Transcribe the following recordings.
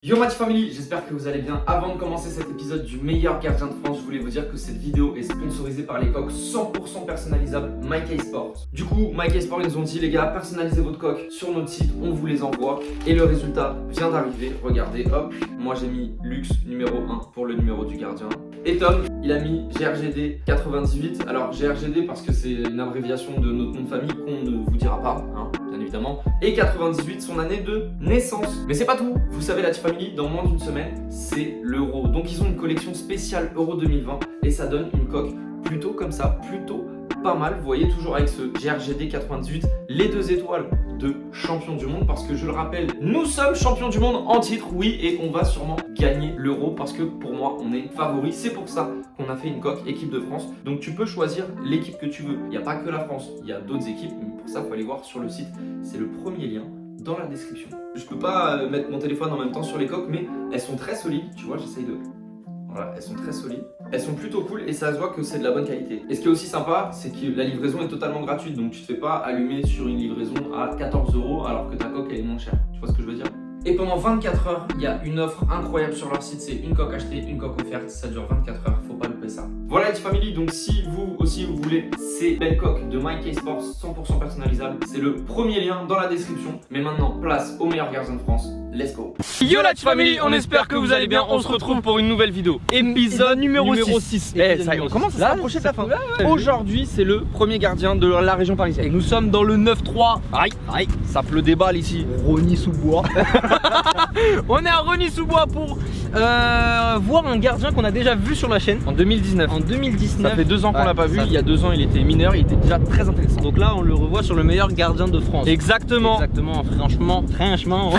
Yo Match Family, j'espère que vous allez bien. Avant de commencer cet épisode du meilleur gardien de France, je voulais vous dire que cette vidéo est sponsorisée par les coques 100% personnalisables MyK Sports. Du coup, MyK Sports, ils nous ont dit les gars, personnalisez votre coque sur notre site, on vous les envoie. Et le résultat vient d'arriver, regardez, hop. Moi j'ai mis Luxe numéro 1 pour le numéro du gardien. Et Tom, il a mis GRGD 98. Alors GRGD parce que c'est une abréviation de notre nom de famille qu'on ne vous dira pas, hein, bien évidemment. Et 98, son année de naissance. Mais c'est pas tout, vous savez la Family, dans moins d'une semaine, c'est l'Euro. Donc ils ont une collection spéciale Euro 2020 et ça donne une coque plutôt comme ça, plutôt pas mal. Vous voyez toujours avec ce GRGD 98, les 2 étoiles de champion du monde parce que je le rappelle, nous sommes champions du monde en titre, oui, et on va sûrement gagner l'Euro parce que pour moi, on est favori. C'est pour ça qu'on a fait une coque équipe de France. Donc tu peux choisir l'équipe que tu veux. Il n'y a pas que la France, il y a d'autres équipes, mais pour ça, il faut aller voir sur le site. C'est le premier lien dans la description. Je peux pas mettre mon téléphone en même temps sur les coques, mais elles sont très solides, tu vois, j'essaye de... Voilà, elles sont très solides, elles sont plutôt cool et ça se voit que c'est de la bonne qualité. Et ce qui est aussi sympa, c'est que la livraison est totalement gratuite, donc tu te fais pas allumer sur une livraison à 14 € alors que ta coque elle est moins chère. Tu vois ce que je veux dire? Et pendant 24 heures, il y a une offre incroyable sur leur site, c'est une coque achetée, une coque offerte, ça dure 24 heures, faut pas louper ça. Voilà les family, donc si vous aussi vous voulez ces belles coques de MyK Sports 100% personnalisables, c'est le premier lien dans la description. Mais maintenant, place au meilleur gardien de France, let's go. Yo la family, on espère que vous allez bien, on se retrouve pour une nouvelle vidéo. Épisode numéro 6. On commence à se rapprocher de la fin. Aujourd'hui c'est le premier gardien de la région parisienne. Et nous sommes dans le 9-3. Aïe, ça pleut des balles ici. Rosny-sous-Bois. On est à Rosny-sous-Bois pour voir un gardien qu'on a déjà vu sur la chaîne en 2019. En 2019. Ça fait 2 ans qu'on l'a pas vu. Il y a 2 ans il était mineur, il était déjà très intéressant. Donc là on le revoit sur le meilleur gardien de France. Exactement. Franchement.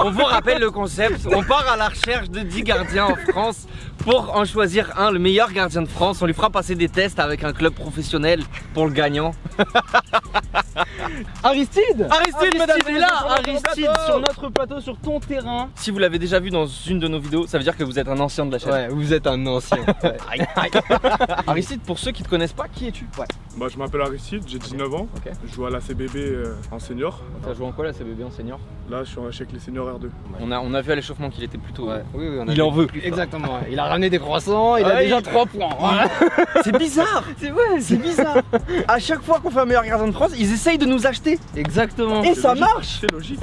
On vous rappelle le concept, on part à la recherche de 10 gardiens en France pour en choisir un, le meilleur gardien de France. On lui fera passer des tests avec un club professionnel pour le gagnant. Aristide, mesdames et là, Aristide sur notre plateau, sur ton terrain. Si vous l'avez déjà vu dans une de nos vidéos, ça veut dire que vous êtes un ancien de la chaîne. Ouais, vous êtes un ancien. Aristide, pour ceux qui te connaissent pas, qui es-tu? Bah, je m'appelle Aristide, j'ai 19 ans. Je joue à la CBB en senior. T'as joué en quoi la CBB en senior? Là, je suis chez les seniors R2. On a vu à l'échauffement qu'il était plutôt. Oui, il en veut. Exactement. Il a ramené des croissants, il a déjà 3 points. C'est bizarre. C'est bizarre. À chaque fois qu'on fait un meilleur gardien de France, ils essayent de nous acheter. Exactement. Et ça marche. C'est logique.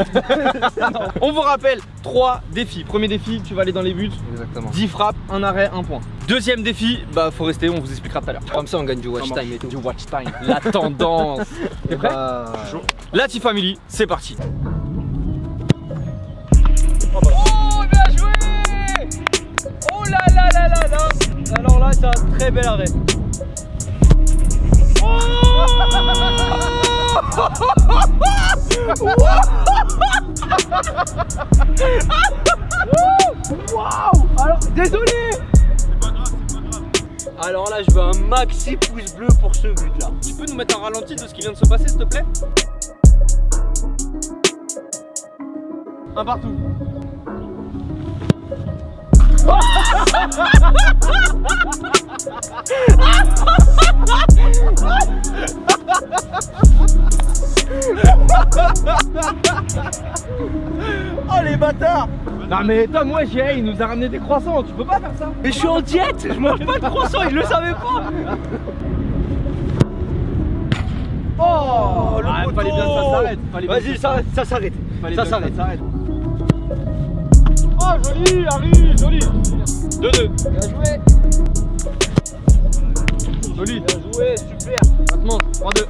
On vous rappelle 3 défis. Premier défi, tu vas aller dans les buts. Exactement. 10 frappes, 1 arrêt, 1 point. Deuxième défi, bah faut rester, on vous expliquera tout à l'heure. Comme ça on gagne du watch time et tout. Du watch time. La tendance. T'es prêt? La Team Family, c'est parti. Oh, bien joué! Oh là là là là là! Alors là, c'est un très bel arrêt. Oh! Waouh! Alors, désolé! Alors là, je veux un maxi pouce bleu pour ce but là. Tu peux nous mettre un ralenti de ce qui vient de se passer, s'il te plaît? Un partout. Oh les bâtards! Non mais Tom, ouais, il nous a ramené des croissants, tu peux pas faire ça? Mais je suis en diète, je mange pas de croissants, il le savait pas! Oh, le fallait bien que ça s'arrête. Vas-y, ça s'arrête. Ça s'arrête. Oh, joli, Harry, joli. 2-2. Bien joué. Joli. Bien joué, super. Maintenant, 3-2.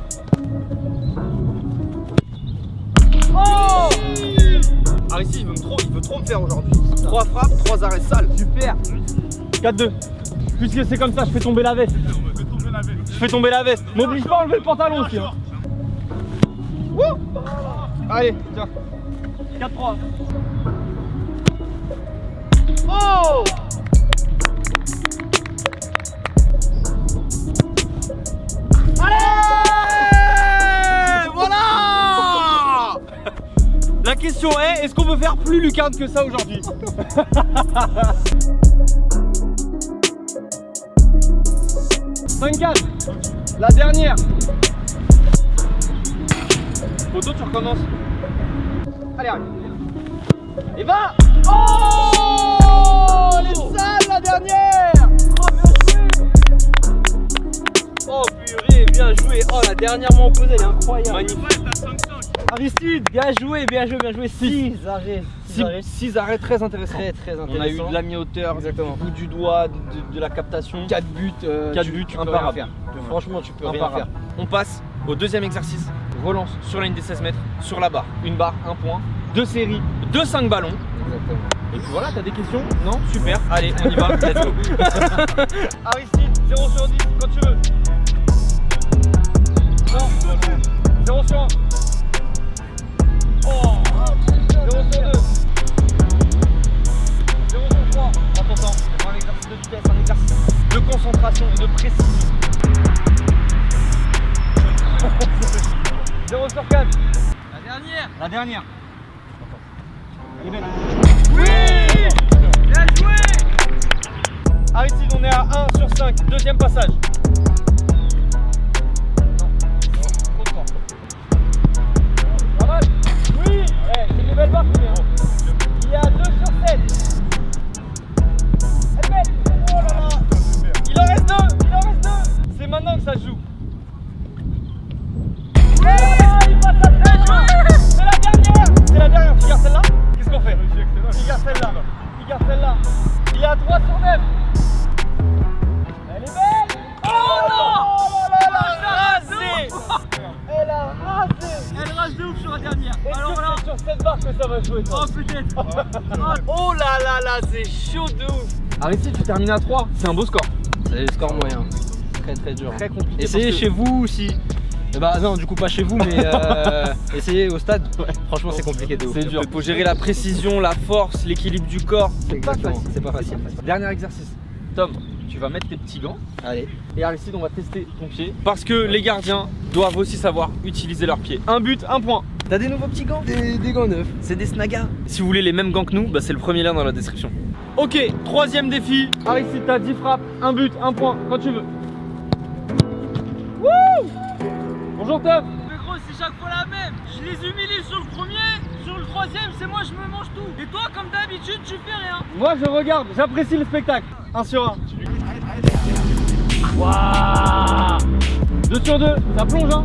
Oh! Aristide, il veut trop me faire aujourd'hui. 3 frappes, 3 arrêts sales. Super. 4-2. Puisque c'est comme ça, je fais tomber la veste. Je fais tomber la veste. M'oblige pas à enlever le pantalon aussi. Hein. Wouh! Allez, tiens. 4-3. Oh! Allez! Voilà! La question est qu'on peut faire plus lucarne que ça aujourd'hui? 5-4. La dernière. Poto, tu recommences. Allez, arrête. Et va. Oh, elle est sale la dernière. Oh, bien joué. Oh purée, bien joué. Oh, la dernière mon posée, elle est incroyable. Magnifique. Aristide, bien joué, bien joué, bien joué. 6 arrêts. 6 arrêts très intéressants. Très intéressant. On a eu de la mi-hauteur, exactement. Bout du doigt, de la captation. 4 buts, 4 buts, tu peux rien faire. Franchement, tu peux rien faire. On passe au deuxième exercice. Relance sur la ligne des 16 mètres, sur la barre. Une barre, un point. 2 séries, 5 ballons. Exactement. Et puis voilà, t'as des questions? Non? Super, allez, on y va, let's go. Aristide, 0 sur 10, quand tu veux. Non, 0 sur 1. Oh, 0 sur 2. 0 sur 3. Prends ton temps, c'est un exercice de vitesse, un exercice de concentration et de précision. 0 sur 4. La dernière. Elle est belle. Oui! Bien joué! Aristide, on est à 1 sur 5. Deuxième passage. Non, trop fort. Pas mal. Oui! Ouais, c'est des belles barres, hein. Il y a 2 sur 7. Elle est belle. Oh là là! Il en reste 2. C'est maintenant que ça se joue. Il passe à 13. C'est la dernière. Tu gardes celle-là? Qu'est-ce qu'on fait? Il garde celle-là. Il y a 3 sur 9. Elle est belle. Oh non! Elle a rasé. Elle rase de ouf sur la dernière. Alors là, c'est sur cette barre que ça va jouer. Oh peut-être. Oh là là, c'est chaud de ouf. Aristide, tu termines à 3. C'est un beau score. C'est le score moyen. Très dur. Très compliqué. Essayez chez vous aussi. Bah non, du coup pas chez vous, mais essayez au stade. Franchement, c'est compliqué de ouf. C'est dur. Faut gérer la précision, la force, l'équilibre du corps. C'est pas facile. Dernier exercice. Tom, tu vas mettre tes petits gants. Allez. Et Aristide, on va tester ton pied. Parce que les gardiens doivent aussi savoir utiliser leurs pieds. Un but, un point. T'as des nouveaux petits gants? Des gants neufs. C'est des Snaga. Si vous voulez les mêmes gants que nous, bah c'est le premier lien dans la description. Ok, troisième défi. Aristide, t'as 10 frappes, un but, un point, quand tu veux. Wouh! Bonjour Tom. Mais gros, c'est chaque fois la même. Je les humilie sur le premier, sur le troisième, c'est moi, je me mange tout. Et toi, comme d'habitude, tu fais rien. Moi je regarde, j'apprécie le spectacle. 1 sur 1. Waouh! 2 sur 2, ça plonge hein.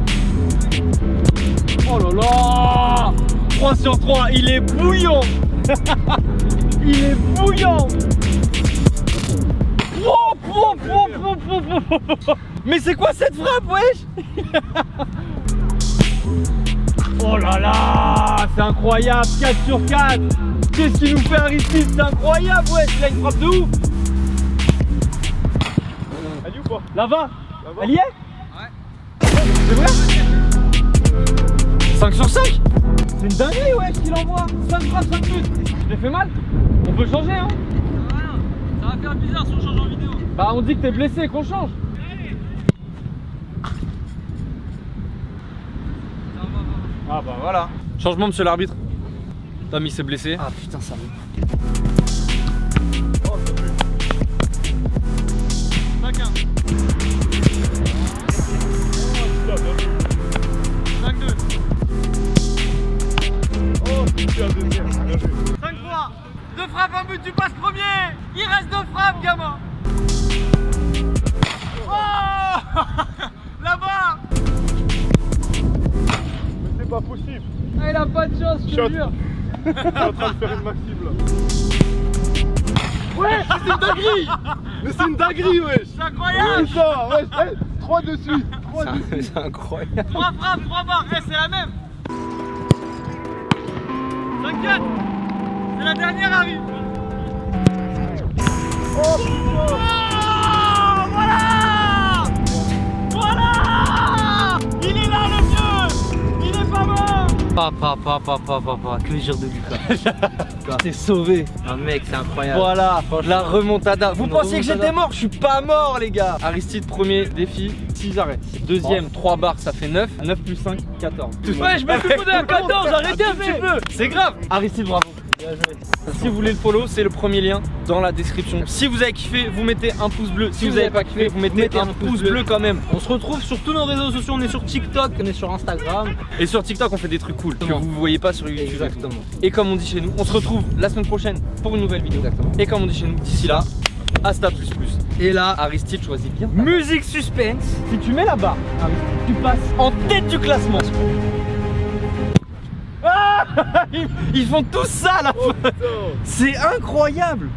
Oh là là! 3 sur 3, il est bouillant. Il est bouillant. Mais c'est quoi cette frappe, wesh? Oh là là, c'est incroyable, 4 sur 4. Qu'est-ce qu'il nous fait Aristide? C'est incroyable, wesh, il a une frappe de ouf. Elle y est ou pas? Là-bas, elle y est? Ouais. C'est vrai? 5 sur 5. C'est une dinguerie, wesh, qu'il envoie. 5 frappes, 5 buts. Je l'ai fait mal? On peut changer, hein? Voilà. Ça va faire bizarre si on change en vidéo. Bah on dit que t'es blessé, qu'on change. Ah bah voilà. Changement monsieur l'arbitre. Tom il s'est blessé. Ah putain, ça me... Oh, c'est plus. Chacun. 5-2. Oh, super deuxième. Bien joué. 5 fois. 2 frappes, un but, tu passes premier. Il reste 2 frappes, gamin. Oh là-bas. Mais c'est pas possible. Ah, il a pas de chance, je te Shot. jure. Je suis en train de faire une maxime là. Ouais, c'est une dinguerie. Mais c'est une dinguerie, wesh. C'est incroyable. Oui, ça, wesh. 3 de suite. 3 de suite. C'est incroyable. 3 frappes, 3 barres, c'est la même. 5-4. C'est la dernière arrive. Oh putain. Oh, voilà. Voilà. Il est là le vieux. Il est pas mort. Papa, que dire de Lucas. T'es sauvé. Un mec, c'est incroyable. Voilà, la remontada. Vous Une pensiez que remontada. j'étais mort? Je suis pas mort, les gars. Aristide, premier défi, 6 arrêts. Deuxième, 3 barres, ça fait 9. 9 plus 5, 14. Ouais, je me fais à 14, arrêtez un petit peu. C'est grave. Aristide, bravo. Si vous voulez le follow, c'est le premier lien dans la description. Si vous avez kiffé, vous mettez un pouce bleu. Si vous avez pas kiffé, vous mettez un pouce bleu quand même. On se retrouve sur tous nos réseaux sociaux, on est sur TikTok, on est sur Instagram. Et sur TikTok, on fait des trucs cool que vous voyez pas sur YouTube. Exactement. Et comme on dit chez nous, on se retrouve la semaine prochaine pour une nouvelle vidéo. Exactement. Et comme on dit chez nous, d'ici là, hasta plus. Et là, Aristide choisit bien. musique suspense. Si tu mets la barre, tu passes en tête du classement. Ils font tous ça là. C'est incroyable.